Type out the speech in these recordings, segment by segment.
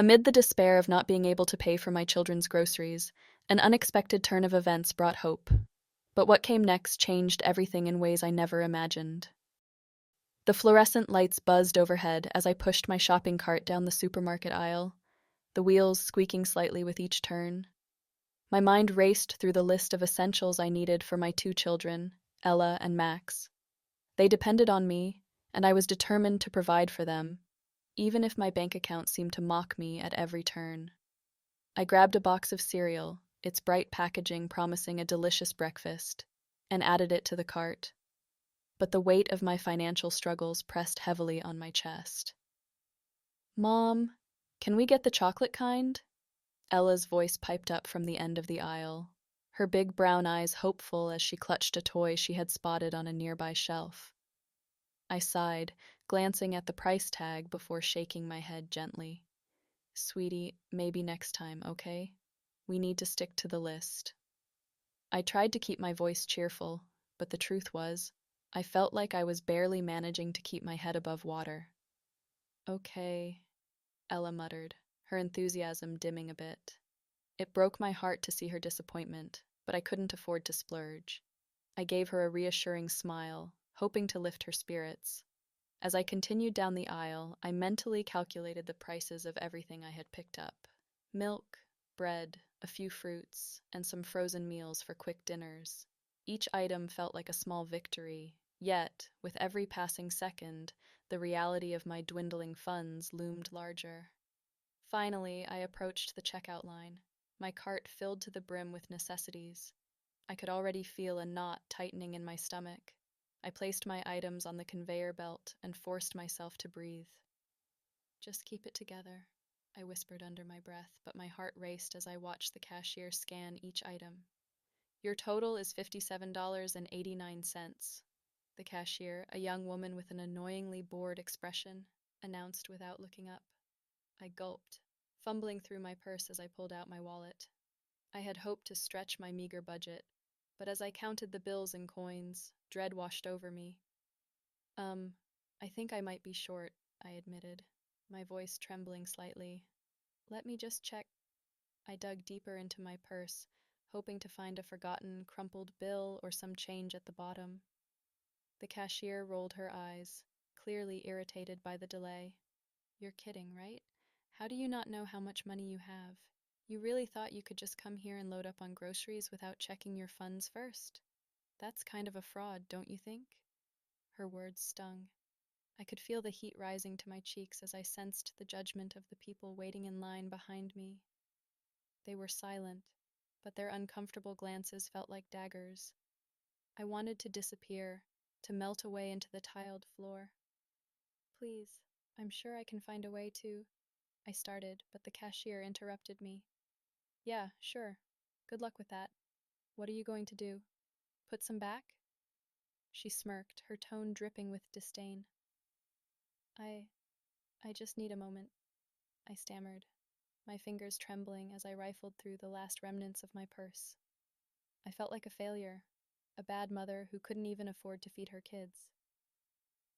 Amid the despair of not being able to pay for my children's groceries, an unexpected turn of events brought hope. But what came next changed everything in ways I never imagined. The fluorescent lights buzzed overhead as I pushed my shopping cart down the supermarket aisle, the wheels squeaking slightly with each turn. My mind raced through the list of essentials I needed for my two children, Ella and Max. They depended on me, and I was determined to provide for them, even if my bank account seemed to mock me at every turn. I grabbed a box of cereal, its bright packaging promising a delicious breakfast, and added it to the cart. But the weight of my financial struggles pressed heavily on my chest. "Mom, can we get the chocolate kind?" Ella's voice piped up from the end of the aisle, her big brown eyes hopeful as she clutched a toy she had spotted on a nearby shelf. I sighed, glancing at the price tag before shaking my head gently. "Sweetie, maybe next time, okay? We need to stick to the list." I tried to keep my voice cheerful, but the truth was, I felt like I was barely managing to keep my head above water. "Okay," Ella muttered, her enthusiasm dimming a bit. It broke my heart to see her disappointment, but I couldn't afford to splurge. I gave her a reassuring smile, hoping to lift her spirits. As I continued down the aisle, I mentally calculated the prices of everything I had picked up. Milk, bread, a few fruits, and some frozen meals for quick dinners. Each item felt like a small victory, yet, with every passing second, the reality of my dwindling funds loomed larger. Finally, I approached the checkout line, my cart filled to the brim with necessities. I could already feel a knot tightening in my stomach. I placed my items on the conveyor belt and forced myself to breathe. "Just keep it together," I whispered under my breath, but my heart raced as I watched the cashier scan each item. "Your total is $57.89, the cashier, a young woman with an annoyingly bored expression, announced without looking up. I gulped, fumbling through my purse as I pulled out my wallet. I had hoped to stretch my meager budget, but as I counted the bills and coins, dread washed over me. I think I might be short," I admitted, my voice trembling slightly. "Let me just check." I dug deeper into my purse, hoping to find a forgotten, crumpled bill or some change at the bottom. The cashier rolled her eyes, clearly irritated by the delay. "You're kidding, right? How do you not know how much money you have? You really thought you could just come here and load up on groceries without checking your funds first? That's kind of a fraud, don't you think?" Her words stung. I could feel the heat rising to my cheeks as I sensed the judgment of the people waiting in line behind me. They were silent, but their uncomfortable glances felt like daggers. I wanted to disappear, to melt away into the tiled floor. "Please, I'm sure I can find a way to—" I started, but the cashier interrupted me. "Yeah, sure. Good luck with that. What are you going to do? Put some back?" She smirked, her tone dripping with disdain. I I just need a moment," I stammered, my fingers trembling as I rifled through the last remnants of my purse. I felt like a failure, a bad mother who couldn't even afford to feed her kids.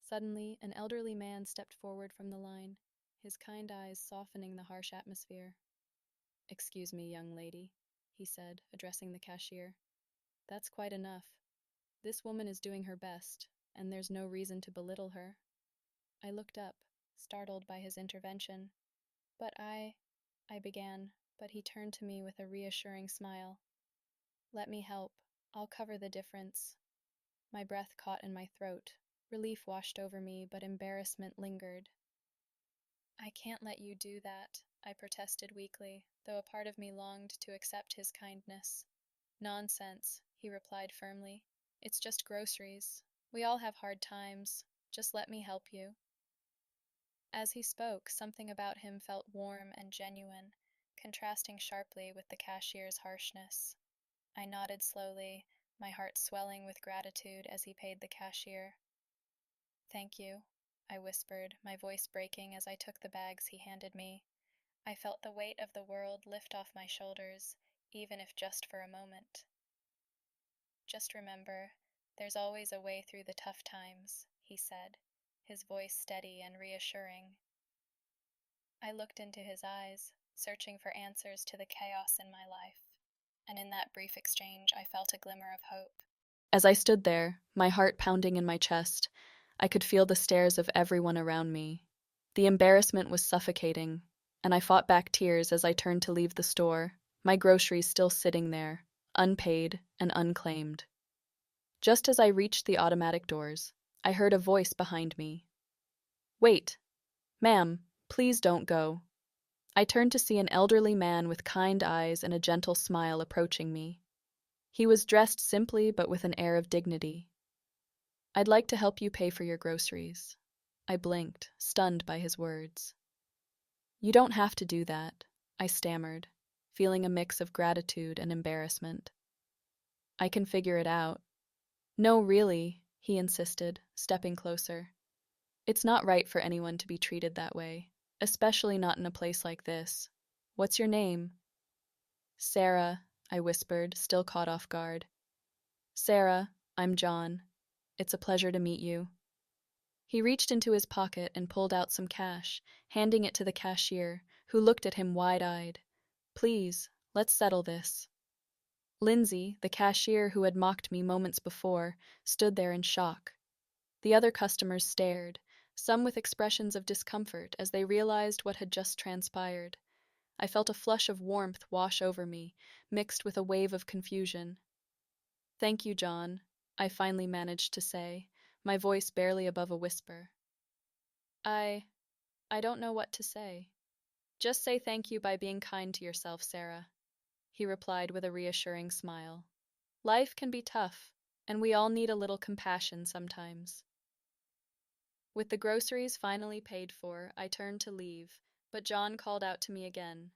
Suddenly, an elderly man stepped forward from the line, his kind eyes softening the harsh atmosphere. "Excuse me, young lady," he said, addressing the cashier. "That's quite enough. This woman is doing her best, and there's no reason to belittle her." I looked up, startled by his intervention. "But I began, but he turned to me with a reassuring smile. "Let me help. I'll cover the difference." My breath caught in my throat. Relief washed over me, but embarrassment lingered. "I can't let you do that," I protested weakly, though a part of me longed to accept his kindness. "Nonsense," he replied firmly. "It's just groceries. We all have hard times. Just let me help you." As he spoke, something about him felt warm and genuine, contrasting sharply with the cashier's harshness. I nodded slowly, my heart swelling with gratitude as he paid the cashier. "Thank you," I whispered, my voice breaking as I took the bags he handed me. I felt the weight of the world lift off my shoulders, even if just for a moment. "Just remember, there's always a way through the tough times," he said, his voice steady and reassuring. I looked into his eyes, searching for answers to the chaos in my life, and in that brief exchange I felt a glimmer of hope. As I stood there, my heart pounding in my chest, I could feel the stares of everyone around me. The embarrassment was suffocating, and I fought back tears as I turned to leave the store, my groceries still sitting there, unpaid and unclaimed. Just as I reached the automatic doors, I heard a voice behind me. "Wait, ma'am, please don't go." I turned to see an elderly man with kind eyes and a gentle smile approaching me. He was dressed simply but with an air of dignity. "I'd like to help you pay for your groceries." I blinked, stunned by his words. "You don't have to do that," I stammered, feeling a mix of gratitude and embarrassment. "I can figure it out." "No, really," he insisted, stepping closer. "It's not right for anyone to be treated that way, especially not in a place like this. What's your name?" "Sarah," I whispered, still caught off guard. "Sarah, I'm John. It's a pleasure to meet you." He reached into his pocket and pulled out some cash, handing it to the cashier, who looked at him wide-eyed. "Please, let's settle this." Lindsay, the cashier who had mocked me moments before, stood there in shock. The other customers stared, some with expressions of discomfort as they realized what had just transpired. I felt a flush of warmth wash over me, mixed with a wave of confusion. "Thank you, John," I finally managed to say, my voice barely above a whisper. I I don't know what to say. "Just say thank you by being kind to yourself, Sarah," he replied with a reassuring smile. "Life can be tough, and we all need a little compassion sometimes." With the groceries finally paid for, I turned to leave, but John called out to me again.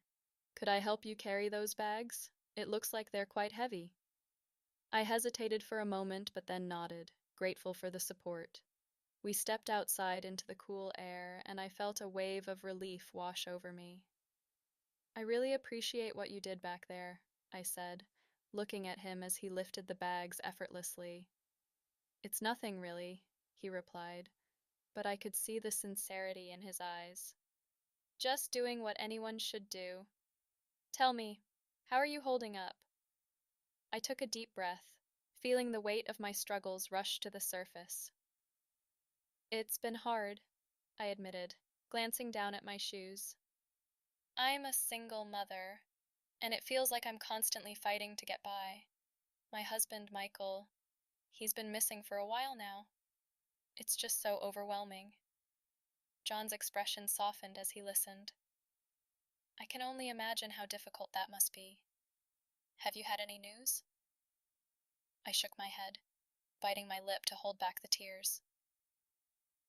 "Could I help you carry those bags? It looks like they're quite heavy." I hesitated for a moment but then nodded, grateful for the support. We stepped outside into the cool air, and I felt a wave of relief wash over me. "I really appreciate what you did back there," I said, looking at him as he lifted the bags effortlessly. "It's nothing, really," he replied, but I could see the sincerity in his eyes. "Just doing what anyone should do. Tell me, how are you holding up?" I took a deep breath, feeling the weight of my struggles rush to the surface. "It's been hard," I admitted, glancing down at my shoes. "I'm a single mother, and it feels like I'm constantly fighting to get by. My husband, Michael, he's been missing for a while now. It's just so overwhelming." John's expression softened as he listened. "I can only imagine how difficult that must be. Have you had any news?" I shook my head, biting my lip to hold back the tears.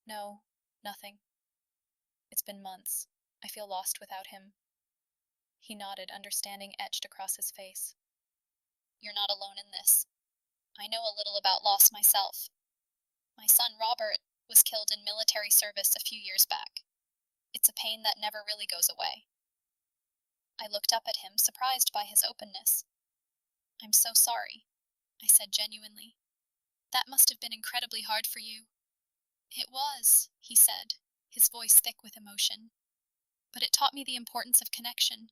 "No, nothing. It's been months. I feel lost without him." He nodded, understanding etched across his face. "You're not alone in this. I know a little about loss myself. My son Robert was killed in military service a few years back. It's a pain that never really goes away." I looked up at him, surprised by his openness. "I'm so sorry," I said genuinely. "That must have been incredibly hard for you." "It was," he said, his voice thick with emotion. "But it taught me the importance of connection.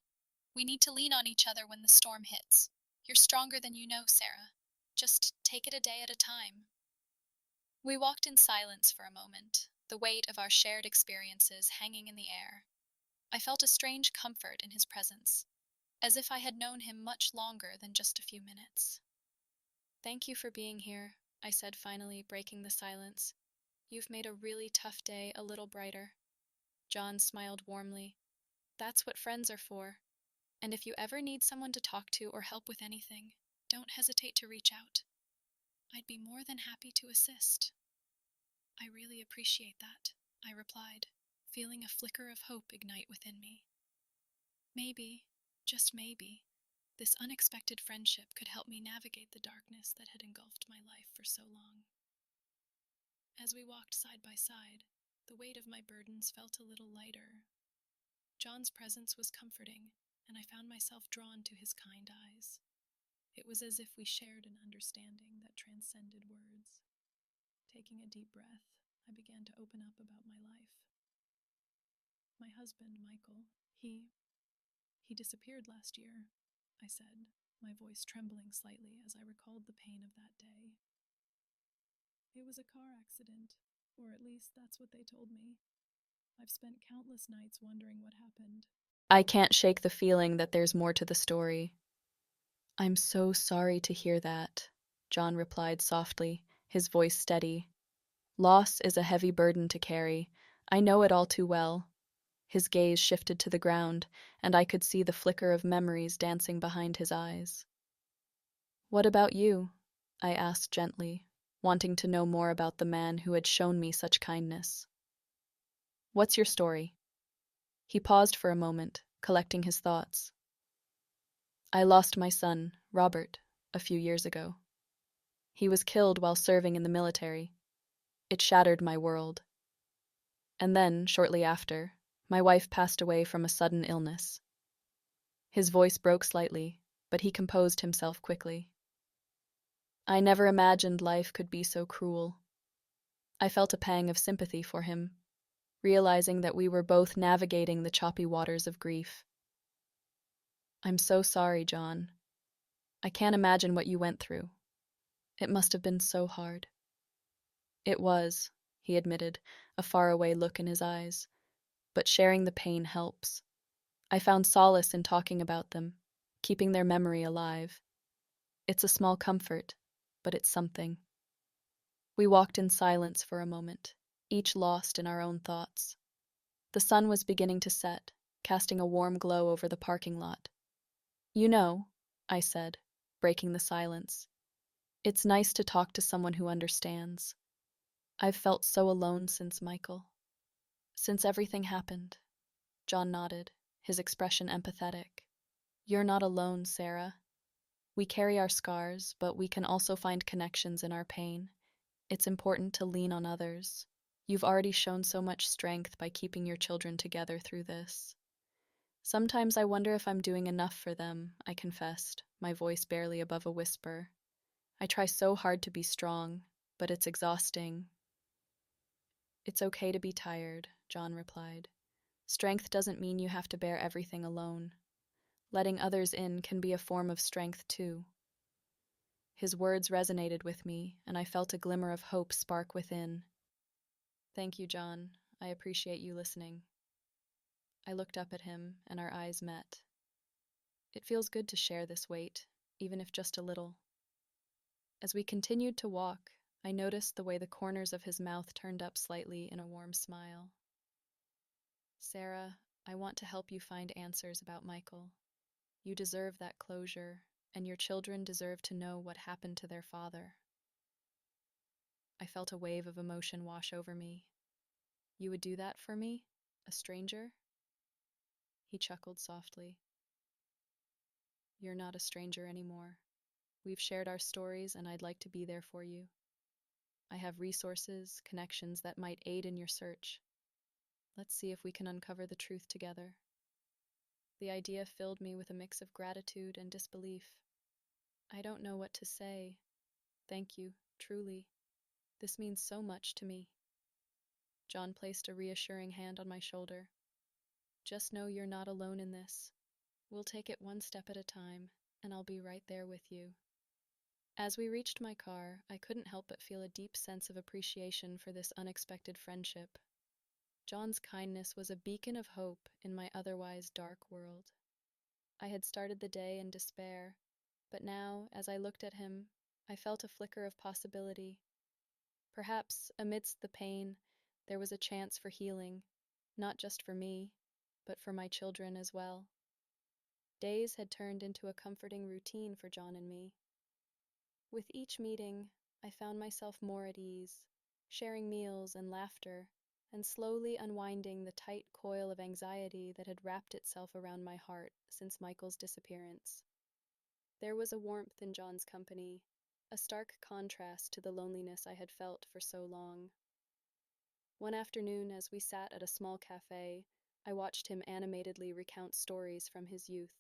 We need to lean on each other when the storm hits. You're stronger than you know, Sarah. Just take it a day at a time." We walked in silence for a moment, the weight of our shared experiences hanging in the air. I felt a strange comfort in his presence, as if I had known him much longer than just a few minutes. "Thank you for being here," I said finally, breaking the silence. "You've made a really tough day a little brighter." John smiled warmly. "That's what friends are for. And if you ever need someone to talk to or help with anything, don't hesitate to reach out. I'd be more than happy to assist." "I really appreciate that," I replied, feeling a flicker of hope ignite within me. Maybe, just maybe, this unexpected friendship could help me navigate the darkness that had engulfed my life for so long. As we walked side by side, the weight of my burdens felt a little lighter. John's presence was comforting, and I found myself drawn to his kind eyes. It was as if we shared an understanding that transcended words. Taking a deep breath, I began to open up about my life. My husband, Michael, he disappeared last year, I said, my voice trembling slightly as I recalled the pain of that day. It was a car accident, or at least that's what they told me. I've spent countless nights wondering what happened. I can't shake the feeling that there's more to the story. I'm so sorry to hear that, John replied softly, his voice steady. Loss is a heavy burden to carry. I know it all too well. His gaze shifted to the ground, and I could see the flicker of memories dancing behind his eyes. What about you? I asked gently, wanting to know more about the man who had shown me such kindness. What's your story? He paused for a moment, collecting his thoughts. I lost my son, Robert, a few years ago. He was killed while serving in the military. It shattered my world. And then, shortly after, my wife passed away from a sudden illness. His voice broke slightly, but he composed himself quickly. I never imagined life could be so cruel. I felt a pang of sympathy for him, realizing that we were both navigating the choppy waters of grief. I'm so sorry, John. I can't imagine what you went through. It must have been so hard. It was, he admitted, a faraway look in his eyes. But sharing the pain helps. I found solace in talking about them, keeping their memory alive. It's a small comfort, but it's something. We walked in silence for a moment, each lost in our own thoughts. The sun was beginning to set, casting a warm glow over the parking lot. You know, I said, breaking the silence, it's nice to talk to someone who understands. I've felt so alone since Michael. Since everything happened. John nodded, his expression empathetic. You're not alone, Sarah. We carry our scars, but we can also find connections in our pain. It's important to lean on others. You've already shown so much strength by keeping your children together through this. Sometimes I wonder if I'm doing enough for them, I confessed, my voice barely above a whisper. I try so hard to be strong, but it's exhausting. It's okay to be tired, John replied. Strength doesn't mean you have to bear everything alone. Letting others in can be a form of strength, too. His words resonated with me, and I felt a glimmer of hope spark within. Thank you, John. I appreciate you listening. I looked up at him, and our eyes met. It feels good to share this weight, even if just a little. As we continued to walk, I noticed the way the corners of his mouth turned up slightly in a warm smile. Sarah, I want to help you find answers about Michael. You deserve that closure, and your children deserve to know what happened to their father. I felt a wave of emotion wash over me. You would do that for me? A stranger? He chuckled softly. You're not a stranger anymore. We've shared our stories, and I'd like to be there for you. I have resources, connections that might aid in your search. Let's see if we can uncover the truth together. The idea filled me with a mix of gratitude and disbelief. I don't know what to say. Thank you, truly. This means so much to me. John placed a reassuring hand on my shoulder. Just know you're not alone in this. We'll take it one step at a time, and I'll be right there with you. As we reached my car, I couldn't help but feel a deep sense of appreciation for this unexpected friendship. John's kindness was a beacon of hope in my otherwise dark world. I had started the day in despair, but now, as I looked at him, I felt a flicker of possibility. Perhaps, amidst the pain, there was a chance for healing, not just for me, but for my children as well. Days had turned into a comforting routine for John and me. With each meeting, I found myself more at ease, sharing meals and laughter, and slowly unwinding the tight coil of anxiety that had wrapped itself around my heart since Michael's disappearance. There was a warmth in John's company, a stark contrast to the loneliness I had felt for so long. One afternoon, as we sat at a small cafe, I watched him animatedly recount stories from his youth.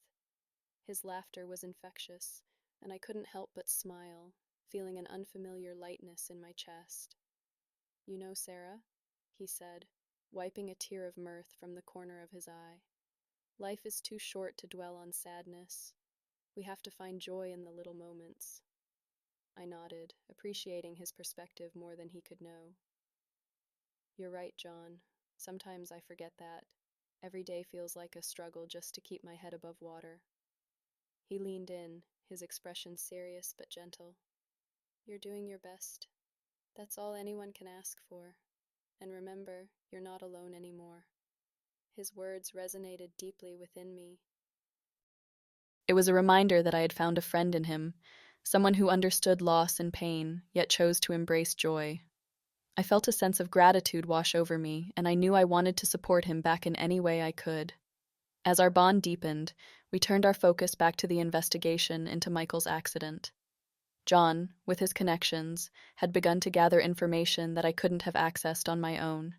His laughter was infectious, and I couldn't help but smile, feeling an unfamiliar lightness in my chest. You know, Sarah, he said, wiping a tear of mirth from the corner of his eye. Life is too short to dwell on sadness. We have to find joy in the little moments. I nodded, appreciating his perspective more than he could know. You're right, John. Sometimes I forget that. Every day feels like a struggle just to keep my head above water. He leaned in, his expression serious but gentle. You're doing your best. That's all anyone can ask for. And remember, you're not alone anymore. His words resonated deeply within me. It was a reminder that I had found a friend in him, someone who understood loss and pain, yet chose to embrace joy. I felt a sense of gratitude wash over me, and I knew I wanted to support him back in any way I could. As our bond deepened, we turned our focus back to the investigation into Michael's accident. John, with his connections, had begun to gather information that I couldn't have accessed on my own.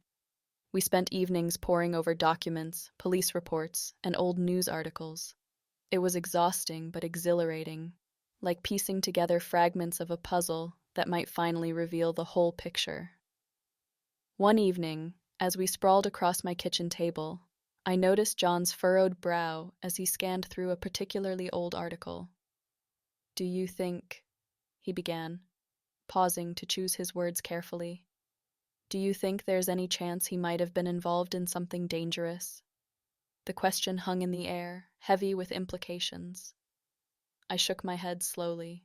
We spent evenings poring over documents, police reports, and old news articles. It was exhausting but exhilarating, like piecing together fragments of a puzzle that might finally reveal the whole picture. One evening, as we sprawled across my kitchen table, I noticed John's furrowed brow as he scanned through a particularly old article. Do you think, he began, pausing to choose his words carefully. Do you think there's any chance he might have been involved in something dangerous? The question hung in the air, heavy with implications. I shook my head slowly.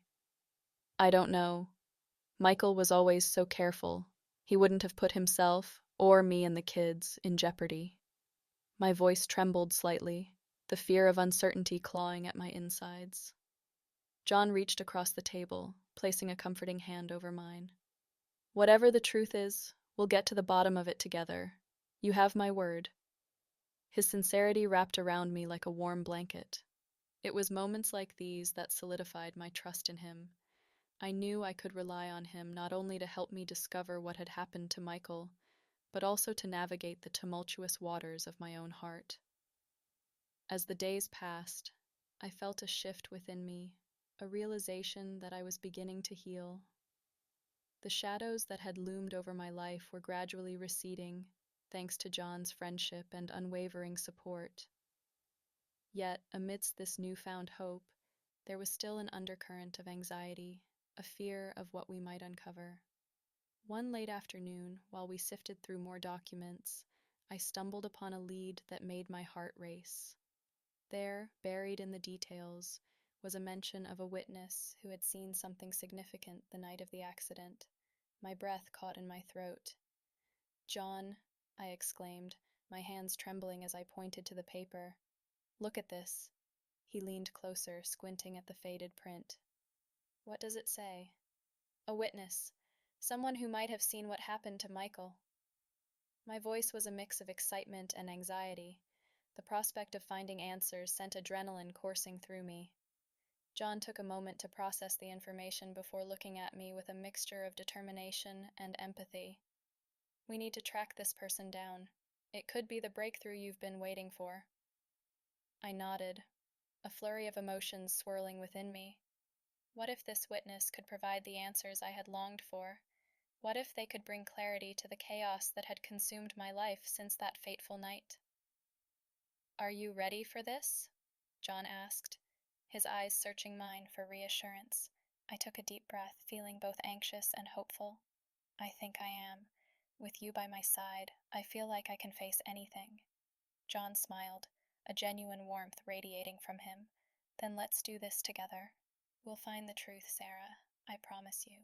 I don't know. Michael was always so careful. He wouldn't have put himself, or me and the kids, in jeopardy. My voice trembled slightly, the fear of uncertainty clawing at my insides. John reached across the table, placing a comforting hand over mine. Whatever the truth is, we'll get to the bottom of it together. You have my word. His sincerity wrapped around me like a warm blanket. It was moments like these that solidified my trust in him. I knew I could rely on him not only to help me discover what had happened to Michael, but also to navigate the tumultuous waters of my own heart. As the days passed, I felt a shift within me, a realization that I was beginning to heal. The shadows that had loomed over my life were gradually receding, thanks to John's friendship and unwavering support. Yet, amidst this newfound hope, there was still an undercurrent of anxiety, a fear of what we might uncover. One late afternoon, while we sifted through more documents, I stumbled upon a lead that made my heart race. There, buried in the details, was a mention of a witness who had seen something significant the night of the accident. My breath caught in my throat. John, I exclaimed, my hands trembling as I pointed to the paper. Look at this. He leaned closer, squinting at the faded print. What does it say? A witness. Someone who might have seen what happened to Michael. My voice was a mix of excitement and anxiety. The prospect of finding answers sent adrenaline coursing through me. John took a moment to process the information before looking at me with a mixture of determination and empathy. We need to track this person down. It could be the breakthrough you've been waiting for. I nodded, a flurry of emotions swirling within me. What if this witness could provide the answers I had longed for? What if they could bring clarity to the chaos that had consumed my life since that fateful night? Are you ready for this? John asked, his eyes searching mine for reassurance. I took a deep breath, feeling both anxious and hopeful. I think I am. With you by my side, I feel like I can face anything. John smiled, a genuine warmth radiating from him. Then let's do this together. We'll find the truth, Sarah. I promise you.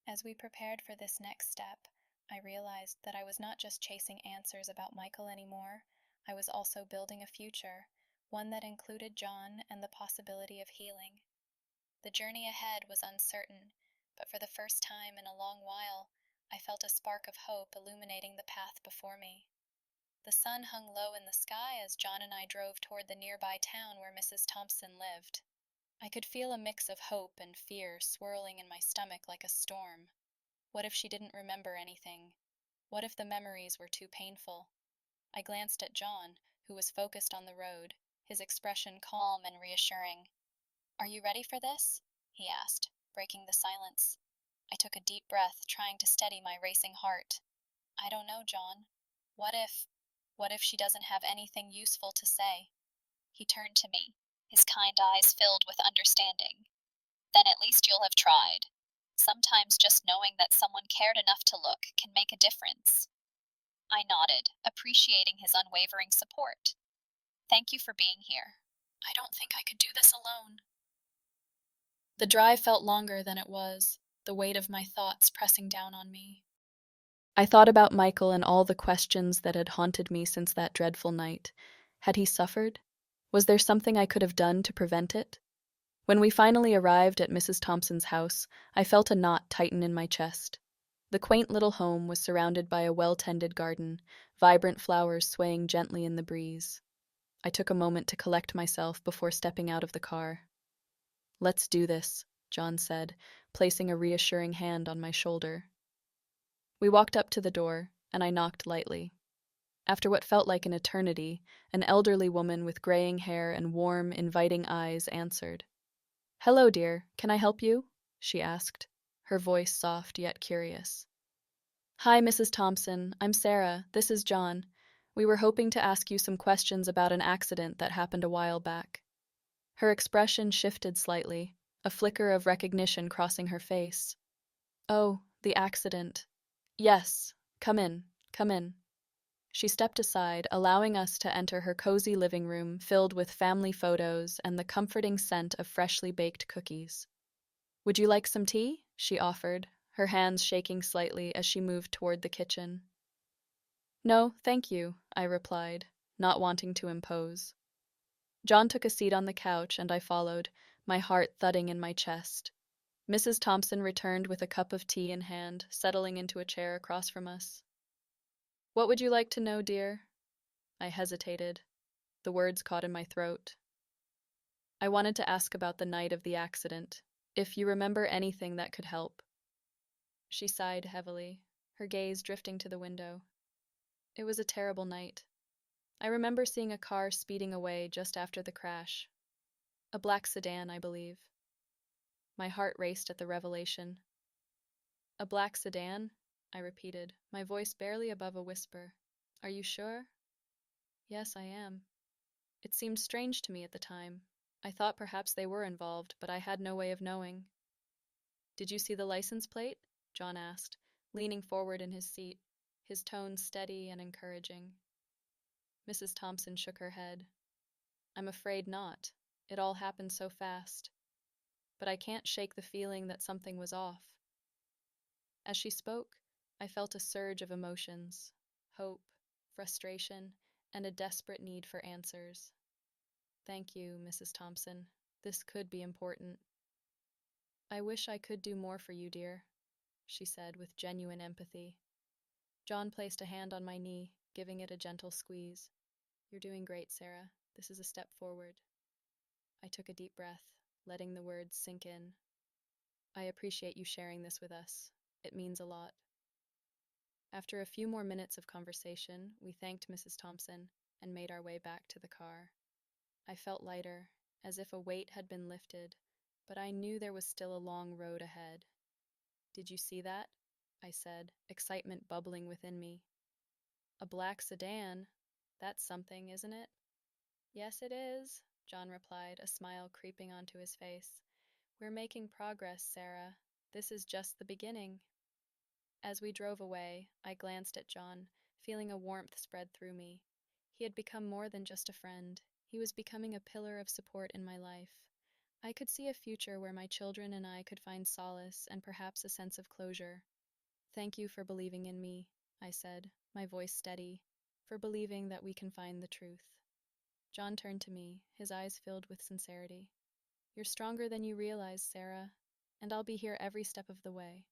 As we prepared for this next step, I realized that I was not just chasing answers about Michael anymore. I was also building a future, one that included John and the possibility of healing. The journey ahead was uncertain, but for the first time in a long while, I felt a spark of hope illuminating the path before me. The sun hung low in the sky as John and I drove toward the nearby town where Mrs. Thompson lived. I could feel a mix of hope and fear swirling in my stomach like a storm. What if she didn't remember anything? What if the memories were too painful? I glanced at John, who was focused on the road, his expression calm and reassuring. Are you ready for this? He asked, breaking the silence. I took a deep breath, trying to steady my racing heart. I don't know, John. What if, what if she doesn't have anything useful to say? He turned to me, his kind eyes filled with understanding. Then at least you'll have tried. Sometimes just knowing that someone cared enough to look can make a difference. I nodded, appreciating his unwavering support. Thank you for being here. I don't think I could do this alone. The drive felt longer than it was, the weight of my thoughts pressing down on me. I thought about Michael and all the questions that had haunted me since that dreadful night. Had he suffered? Was there something I could have done to prevent it? When we finally arrived at Mrs. Thompson's house, I felt a knot tighten in my chest. The quaint little home was surrounded by a well-tended garden, vibrant flowers swaying gently in the breeze. I took a moment to collect myself before stepping out of the car. "Let's do this," John said, placing a reassuring hand on my shoulder. We walked up to the door, and I knocked lightly. After what felt like an eternity, an elderly woman with graying hair and warm, inviting eyes answered. "Hello, dear. Can I help you?" she asked, her voice soft yet curious. "Hi, Mrs. Thompson. I'm Sarah. This is John. We were hoping to ask you some questions about an accident that happened a while back." Her expression shifted slightly, a flicker of recognition crossing her face. "Oh, the accident. Yes. Come in. Come in." She stepped aside, allowing us to enter her cozy living room filled with family photos and the comforting scent of freshly baked cookies. "Would you like some tea?" she offered, her hands shaking slightly as she moved toward the kitchen. "No, thank you," I replied, not wanting to impose. John took a seat on the couch and I followed, my heart thudding in my chest. Mrs. Thompson returned with a cup of tea in hand, settling into a chair across from us. "What would you like to know, dear?" I hesitated. The words caught in my throat. "I wanted to ask about the night of the accident, if you remember anything that could help." She sighed heavily, her gaze drifting to the window. "It was a terrible night. I remember seeing a car speeding away just after the crash. A black sedan, I believe." My heart raced at the revelation. "A black sedan?" I repeated, my voice barely above a whisper. "Are you sure?" "Yes, I am. It seemed strange to me at the time. I thought perhaps they were involved, but I had no way of knowing." "Did you see the license plate?" John asked, leaning forward in his seat, his tone steady and encouraging. Mrs. Thompson shook her head. "I'm afraid not. It all happened so fast. But I can't shake the feeling that something was off." As she spoke, I felt a surge of emotions: hope, frustration, and a desperate need for answers. "Thank you, Mrs. Thompson. This could be important." "I wish I could do more for you, dear," she said with genuine empathy. John placed a hand on my knee, giving it a gentle squeeze. "You're doing great, Sarah. This is a step forward." I took a deep breath, letting the words sink in. "I appreciate you sharing this with us. It means a lot." After a few more minutes of conversation, we thanked Mrs. Thompson and made our way back to the car. I felt lighter, as if a weight had been lifted, but I knew there was still a long road ahead. "Did you see that?" I said, excitement bubbling within me. "A black sedan? That's something, isn't it?" "Yes, it is," John replied, a smile creeping onto his face. "We're making progress, Sarah. This is just the beginning." As we drove away, I glanced at John, feeling a warmth spread through me. He had become more than just a friend. He was becoming a pillar of support in my life. I could see a future where my children and I could find solace and perhaps a sense of closure. "Thank you for believing in me," I said, my voice steady, "for believing that we can find the truth." John turned to me, his eyes filled with sincerity. "You're stronger than you realize, Sarah, and I'll be here every step of the way."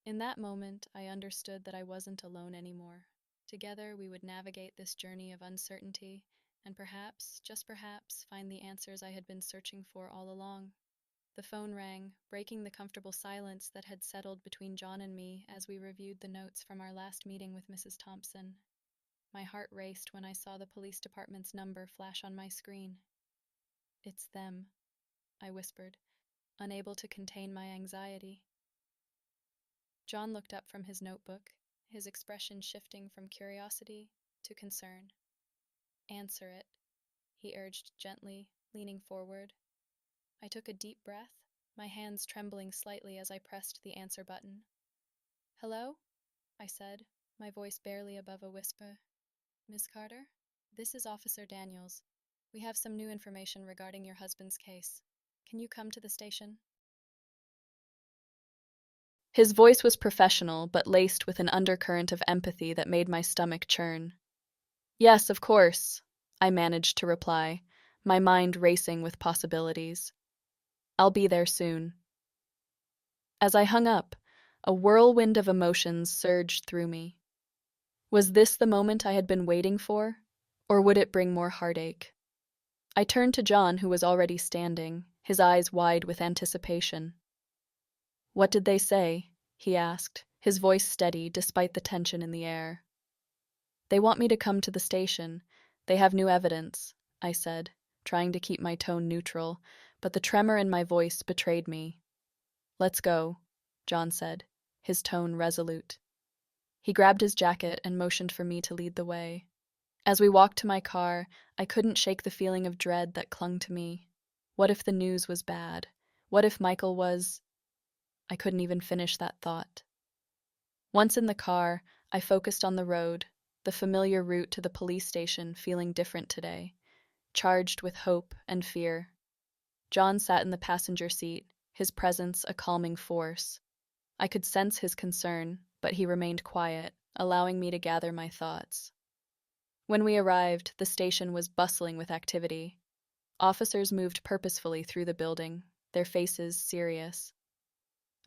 In that moment, I understood that I wasn't alone anymore. Together, we would navigate this journey of uncertainty and perhaps, just perhaps, find the answers I had been searching for all along. The phone rang, breaking the comfortable silence that had settled between John and me as we reviewed the notes from our last meeting with Mrs. Thompson. My heart raced when I saw the police department's number flash on my screen. "It's them," I whispered, unable to contain my anxiety. John looked up from his notebook, his expression shifting from curiosity to concern. Answer it, he urged gently, leaning forward. I took a deep breath, my hands trembling slightly as I pressed the answer button. Hello? I said, my voice barely above a whisper. Miss Carter? This is Officer Daniels. We have some new information regarding your husband's case. Can you come to the station? His voice was professional, but laced with an undercurrent of empathy that made my stomach churn. Yes, of course, I managed to reply, my mind racing with possibilities. I'll be there soon. As I hung up, a whirlwind of emotions surged through me. Was this the moment I had been waiting for, or would it bring more heartache? I turned to John, who was already standing, his eyes wide with anticipation. What did they say? He asked, his voice steady despite the tension in the air. They want me to come to the station. They have new evidence, I said, trying to keep my tone neutral, but the tremor in my voice betrayed me. Let's go, John said, his tone resolute. He grabbed his jacket and motioned for me to lead the way. As we walked to my car, I couldn't shake the feeling of dread that clung to me. What if the news was bad? What if Michael was... I couldn't even finish that thought. Once in the car, I focused on the road, the familiar route to the police station feeling different today, charged with hope and fear. John sat in the passenger seat, his presence a calming force. I could sense his concern, but he remained quiet, allowing me to gather my thoughts. When we arrived, the station was bustling with activity. Officers moved purposefully through the building, their faces serious.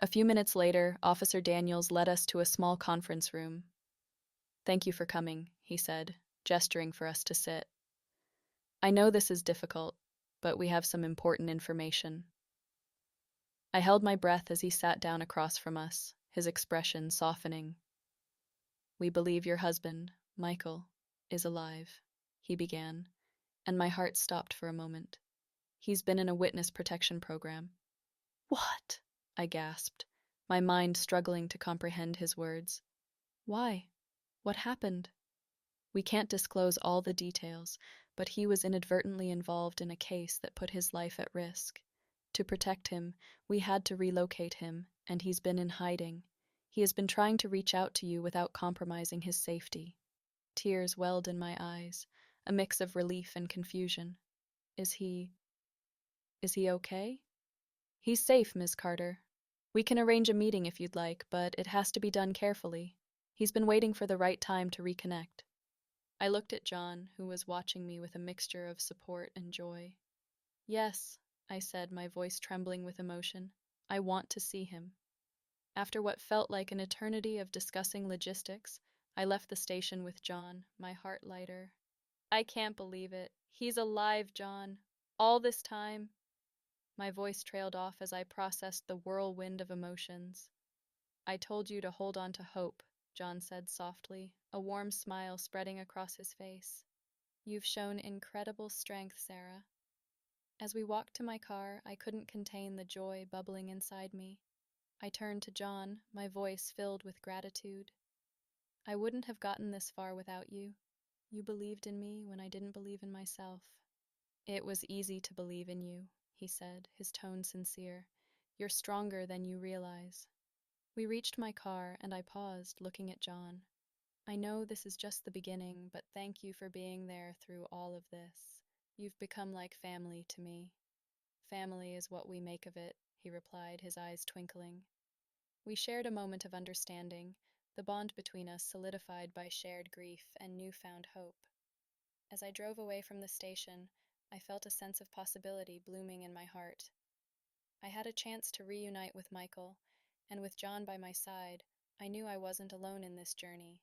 A few minutes later, Officer Daniels led us to a small conference room. Thank you for coming, he said, gesturing for us to sit. I know this is difficult, but we have some important information. I held my breath as he sat down across from us, his expression softening. We believe your husband, Michael, is alive, he began, and my heart stopped for a moment. He's been in a witness protection program. What? I gasped, my mind struggling to comprehend his words. Why? What happened? We can't disclose all the details, but he was inadvertently involved in a case that put his life at risk. To protect him, we had to relocate him, and he's been in hiding. He has been trying to reach out to you without compromising his safety. Tears welled in my eyes, a mix of relief and confusion. Is he okay? He's safe, Miss Carter. We can arrange a meeting if you'd like, but it has to be done carefully. He's been waiting for the right time to reconnect. I looked at John, who was watching me with a mixture of support and joy. Yes, I said, my voice trembling with emotion. I want to see him. After what felt like an eternity of discussing logistics, I left the station with John, my heart lighter. I can't believe it. He's alive, John. All this time. My voice trailed off as I processed the whirlwind of emotions. I told you to hold on to hope, John said softly, a warm smile spreading across his face. You've shown incredible strength, Sarah. As we walked to my car, I couldn't contain the joy bubbling inside me. I turned to John, my voice filled with gratitude. I wouldn't have gotten this far without you. You believed in me when I didn't believe in myself. It was easy to believe in you, he said, his tone sincere. You're stronger than you realize. We reached my car, and I paused, looking at John. I know this is just the beginning, but thank you for being there through all of this. You've become like family to me. Family is what we make of it, he replied, his eyes twinkling. We shared a moment of understanding, the bond between us solidified by shared grief and newfound hope. As I drove away from the station, I felt a sense of possibility blooming in my heart. I had a chance to reunite with Michael, and with John by my side, I knew I wasn't alone in this journey.